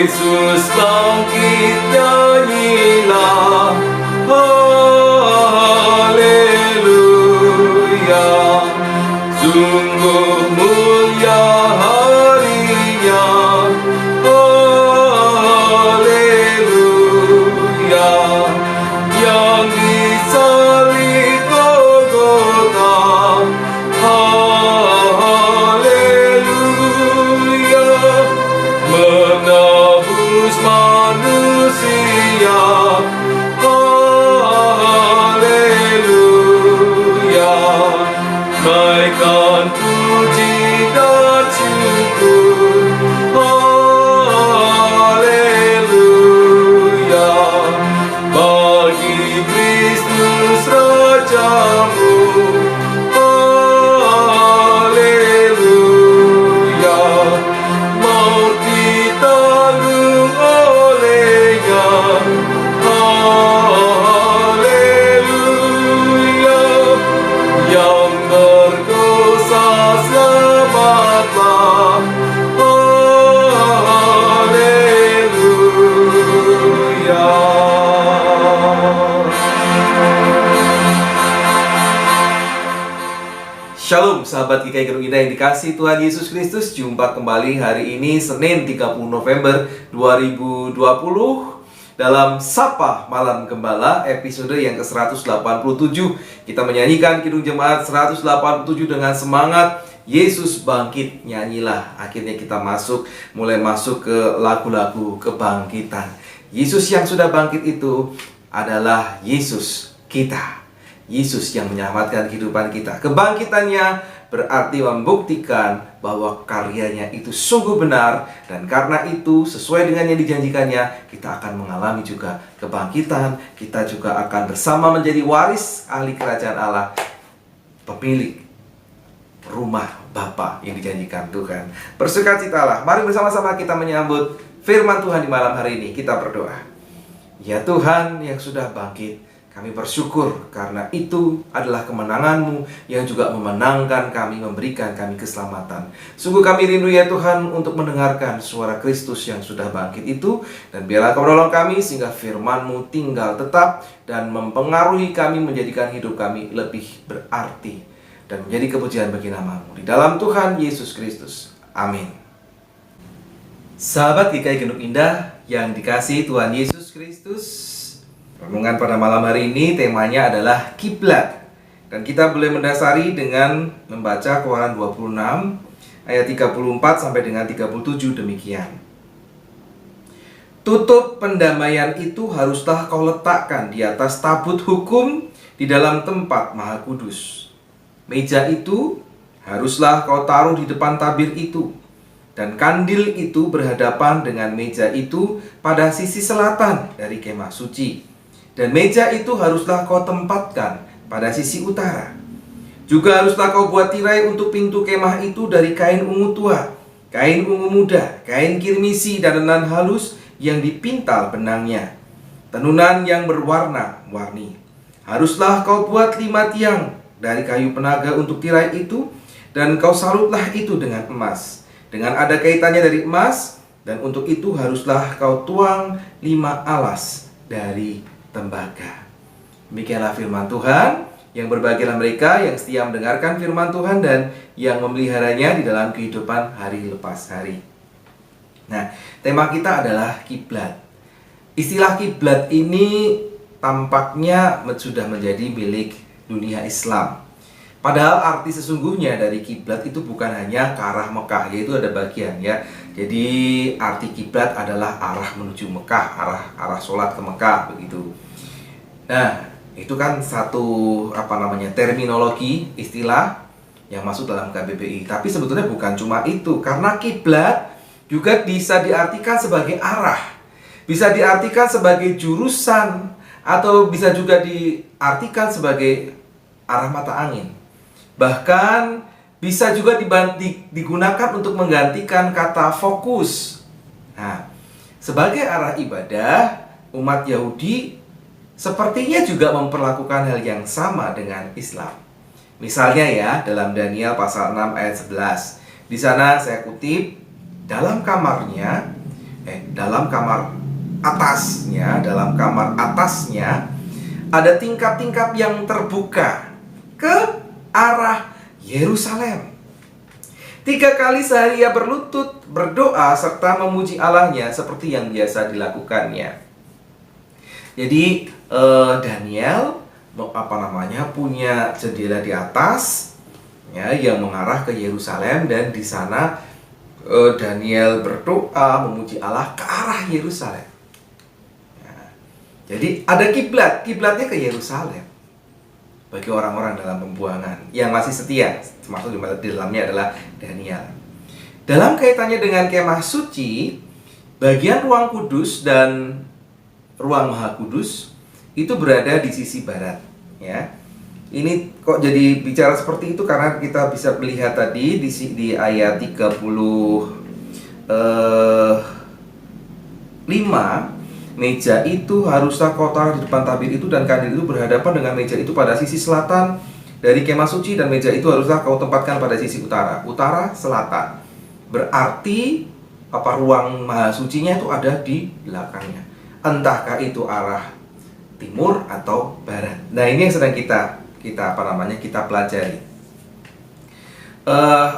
Yesus bangkit, nyanyilah haleluya. Sungguh mulia harinya, haleluya. Yang disalib Golgota, haleluya. Menebus manusia, haleluya. Naikkan puji dan syukur, haleluya. Bagi Kristus Rajamu, haleluya. Maut ditanggung olehnya, haleluya. Yang berdosa selamatlah, haleluya. Shalom sahabat GKI Gedung Indah yang dikasihi Tuhan Yesus Kristus. Jumpa kembali hari ini Senin 30 November 2020 dalam Sapa Malam Gembala episode yang ke-187. Kita menyanyikan Kidung Jemaat 187 dengan semangat Yesus bangkit, nyanyilah. Akhirnya kita mulai masuk ke lagu-lagu kebangkitan. Yesus yang sudah bangkit itu adalah Yesus kita. Yesus yang menyelamatkan kehidupan kita. Kebangkitannya berarti membuktikan bahwa karyanya itu sungguh benar. Dan karena itu sesuai dengan yang dijanjikannya, kita akan mengalami juga kebangkitan. Kita juga akan bersama menjadi waris ahli kerajaan Allah, pemilik rumah Bapa yang dijanjikan Tuhan. Bersukacitalah. Mari bersama-sama kita menyambut firman Tuhan di malam hari ini. Kita berdoa. Ya Tuhan yang sudah bangkit, kami bersyukur karena itu adalah kemenangan-Mu yang juga memenangkan kami, memberikan kami keselamatan. Sungguh kami rindu ya Tuhan untuk mendengarkan suara Kristus yang sudah bangkit itu. Dan biarlah Kau menolong kami sehingga firman-Mu tinggal tetap dan mempengaruhi kami, menjadikan hidup kami lebih berarti dan menjadi kepujian bagi nama-Mu. Di dalam Tuhan Yesus Kristus. Amin. Sahabat GKI Gedung Indah yang dikasihi Tuhan Yesus Kristus, renungan pada malam hari ini temanya adalah kiblat. Dan kita boleh mendasari dengan membaca Keluaran 26 ayat 34 sampai dengan 37 demikian. Tutup pendamaian itu haruslah kau letakkan di atas tabut hukum di dalam tempat maha kudus. Meja itu haruslah kau taruh di depan tabir itu. Dan kandil itu berhadapan dengan meja itu pada sisi selatan dari kemah suci. Dan meja itu haruslah kau tempatkan pada sisi utara. Juga haruslah kau buat tirai untuk pintu kemah itu dari kain ungu tua, kain ungu muda, kain kirmisi dan tenunan halus yang dipintal benangnya, tenunan yang berwarna-warni. Haruslah kau buat 5 tiang dari kayu penaga untuk tirai itu, dan kau salutlah itu dengan emas, dengan ada kaitannya dari emas. Dan untuk itu haruslah kau tuang 5 alas dari tembaga. Demikianlah firman Tuhan. Yang berbahagialah mereka yang setia mendengarkan firman Tuhan dan yang memeliharanya di dalam kehidupan hari lepas hari. Nah, tema kita adalah kiblat. Istilah kiblat ini tampaknya sudah menjadi milik dunia Islam. Padahal arti sesungguhnya dari kiblat itu bukan hanya ke arah Mekah, yaitu ada bagian ya. Jadi arti kiblat adalah arah menuju Mekah, arah sholat ke Mekah begitu. Nah, itu kan satu terminologi, istilah yang masuk dalam KBBI. Tapi sebetulnya bukan cuma itu, karena kiblat juga bisa diartikan sebagai arah, bisa diartikan sebagai jurusan, atau bisa juga diartikan sebagai arah mata angin. Bahkan bisa juga digunakan untuk menggantikan kata fokus. Nah, sebagai arah ibadah, umat Yahudi sepertinya juga memperlakukan hal yang sama dengan Islam. Misalnya ya, dalam Daniel pasal 6 ayat 11. Di sana saya kutip, dalam kamarnya dalam kamar atasnya ada tingkap-tingkap yang terbuka ke arah Yerusalem. 3 kali sehari ia berlutut, berdoa, serta memuji Allahnya seperti yang biasa dilakukannya. Jadi Daniel punya jendela di atas ya, yang mengarah ke Yerusalem, dan di sana Daniel berdoa memuji Allah ke arah Yerusalem. Ya, jadi ada kiblatnya ke Yerusalem bagi orang-orang dalam pembuangan yang masih setia, termasuk di dalamnya adalah Daniel. Dalam kaitannya dengan kemah suci, bagian ruang kudus dan ruang maha kudus itu berada di sisi barat. Ya, ini kok jadi bicara seperti itu karena kita bisa melihat tadi di ayat 35, meja itu haruslah kau taruh di depan tabir itu, dan kandil itu berhadapan dengan meja itu pada sisi selatan dari kemah suci, dan meja itu haruslah kau tempatkan pada sisi utara selatan. Berarti ruang maha sucinya itu ada di belakangnya, entahkah itu arah timur atau barat. Nah, ini yang sedang kita pelajari.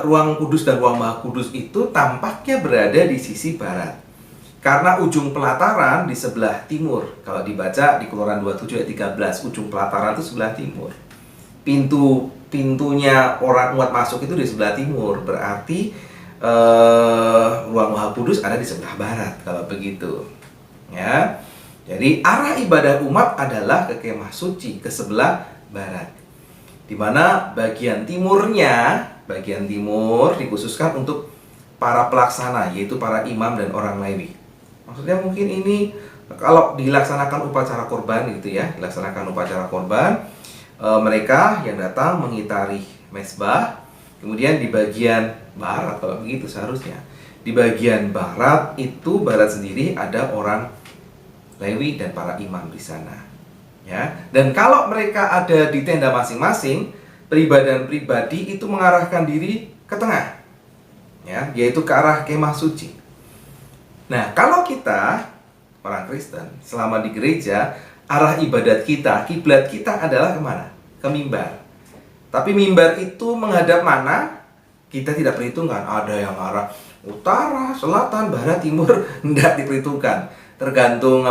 Ruang kudus dan ruang maha kudus itu tampaknya berada di sisi barat, karena ujung pelataran di sebelah timur. Kalau dibaca di Keluaran 27 ayat 13, ujung pelataran itu sebelah timur. Pintunya orang umat masuk itu di sebelah timur. Berarti ruang maha kudus ada di sebelah barat kalau begitu. Ya. Jadi arah ibadah umat adalah ke kemah suci, ke sebelah barat. Di mana bagian timur dikhususkan untuk para pelaksana, yaitu para imam dan orang Lewi. Maksudnya mungkin ini kalau dilaksanakan upacara korban mereka yang datang mengitari mezbah. Kemudian di bagian barat, kalau begitu seharusnya di bagian barat sendiri ada orang Lewi dan para imam di sana. Ya, dan kalau mereka ada di tenda masing-masing, peribadahan pribadi itu mengarahkan diri ke tengah, ya, yaitu ke arah kemah suci. Nah, kalau kita orang Kristen selama di gereja, arah ibadat kita, kiblat kita adalah kemana? Ke mimbar. Tapi mimbar itu menghadap mana? Kita tidak perhitungkan. Ada yang arah utara, selatan, barat, timur, tidak diperhitungkan. Tergantung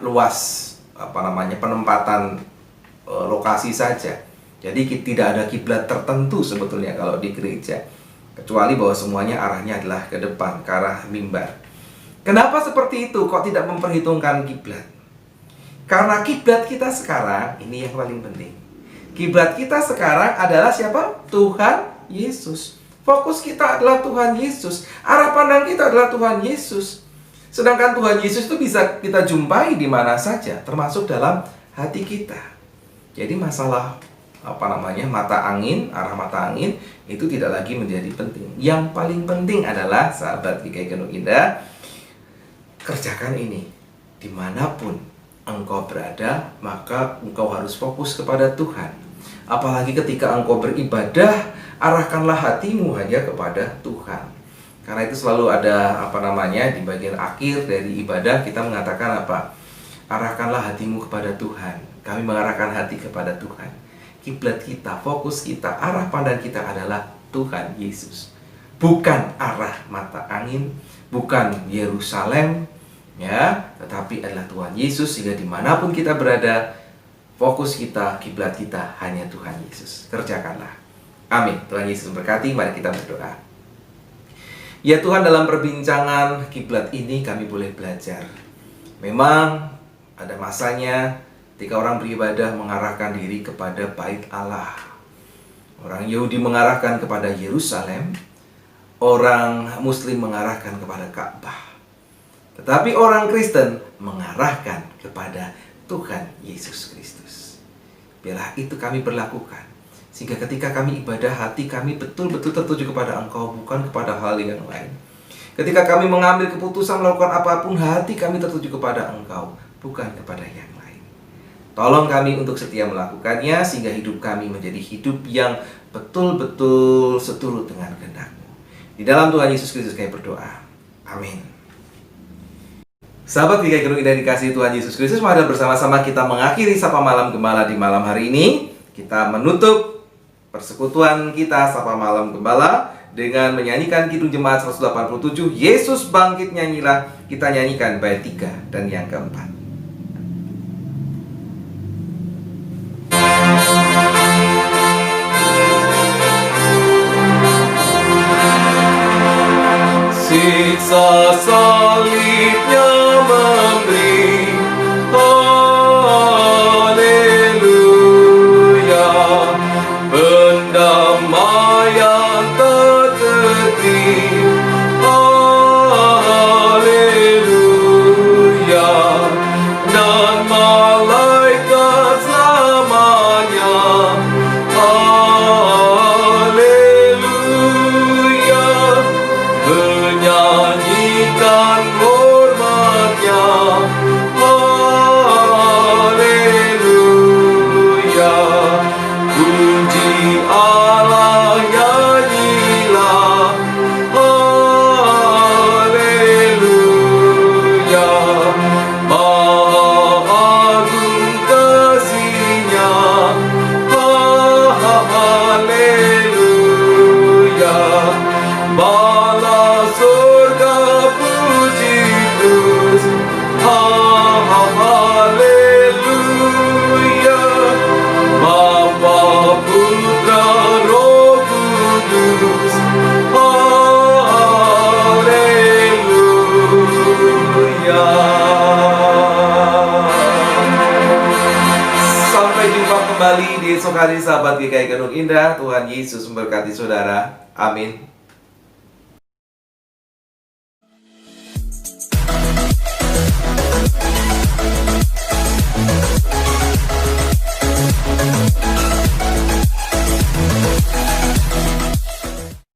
luas penempatan lokasi saja. Jadi tidak ada kiblat tertentu sebetulnya kalau di gereja, kecuali bahwa semuanya arahnya adalah ke depan, ke arah mimbar. Kenapa seperti itu? Kok tidak memperhitungkan kiblat? Karena kiblat kita sekarang, ini yang paling penting. Kiblat kita sekarang adalah siapa? Tuhan Yesus. Fokus kita adalah Tuhan Yesus. Arah pandang kita adalah Tuhan Yesus. Sedangkan Tuhan Yesus itu bisa kita jumpai di mana saja, termasuk dalam hati kita. Jadi masalah arah mata angin itu tidak lagi menjadi penting. Yang paling penting adalah, sahabat GKI Gendong Indah, kerjakan ini. Dimanapun engkau berada, maka engkau harus fokus kepada Tuhan. Apalagi ketika engkau beribadah, arahkanlah hatimu hanya kepada Tuhan. Karena itu selalu ada di bagian akhir dari ibadah kita mengatakan apa? Arahkanlah hatimu kepada Tuhan. Kami mengarahkan hati kepada Tuhan. Kiblat kita, fokus kita, arah pandang kita adalah Tuhan Yesus. Bukan arah mata angin, bukan Yerusalem, ya, tetapi adalah Tuhan Yesus. Sehingga dimanapun kita berada, fokus kita, kiblat kita hanya Tuhan Yesus. Kerjakanlah. Amin. Tuhan Yesus memberkati. Mari kita berdoa. Ya Tuhan, dalam perbincangan kiblat ini kami boleh belajar. Memang ada masanya ketika orang beribadah mengarahkan diri kepada bait Allah. Orang Yahudi mengarahkan kepada Yerusalem, orang Muslim mengarahkan kepada Ka'bah. Tetapi orang Kristen mengarahkan kepada Tuhan Yesus Kristus. Biarlah itu kami berlakukan, sehingga ketika kami ibadah, hati kami betul-betul tertuju kepada Engkau, bukan kepada hal yang lain. Ketika kami mengambil keputusan melakukan apapun, hati kami tertuju kepada Engkau, bukan kepada yang lain. Tolong kami untuk setia melakukannya, sehingga hidup kami menjadi hidup yang betul-betul seturut dengan kehendak-Mu. Di dalam Tuhan Yesus Kristus kami berdoa. Amin. Sahabat GKI Gunung Indah dikasihi Tuhan Yesus Kristus, mari bersama-sama kita mengakhiri Sapa Malam Gembala di malam hari ini. Kita menutup persekutuan kita Sapa Malam Gembala dengan menyanyikan Kidung Jemaat 187, Yesus Bangkit Nyanyilah. Kita nyanyikan bait 3 dan yang keempat. Siksa salibnya memberi haleluya, pendamaian tertib haleluya, dan malaikat selamanya haleluya, menyanyikan hormatnya haleluya, puji Allah nyanyilah haleluya, maha agung kasih-Nya haleluya, bala surga puji terus haleluya, Bapa Putra Roh Kudus haleluya. Sampai jumpa kembali di esok hari sahabat GKI Gunung Indah. Tuhan Yesus memberkati saudara. Amin.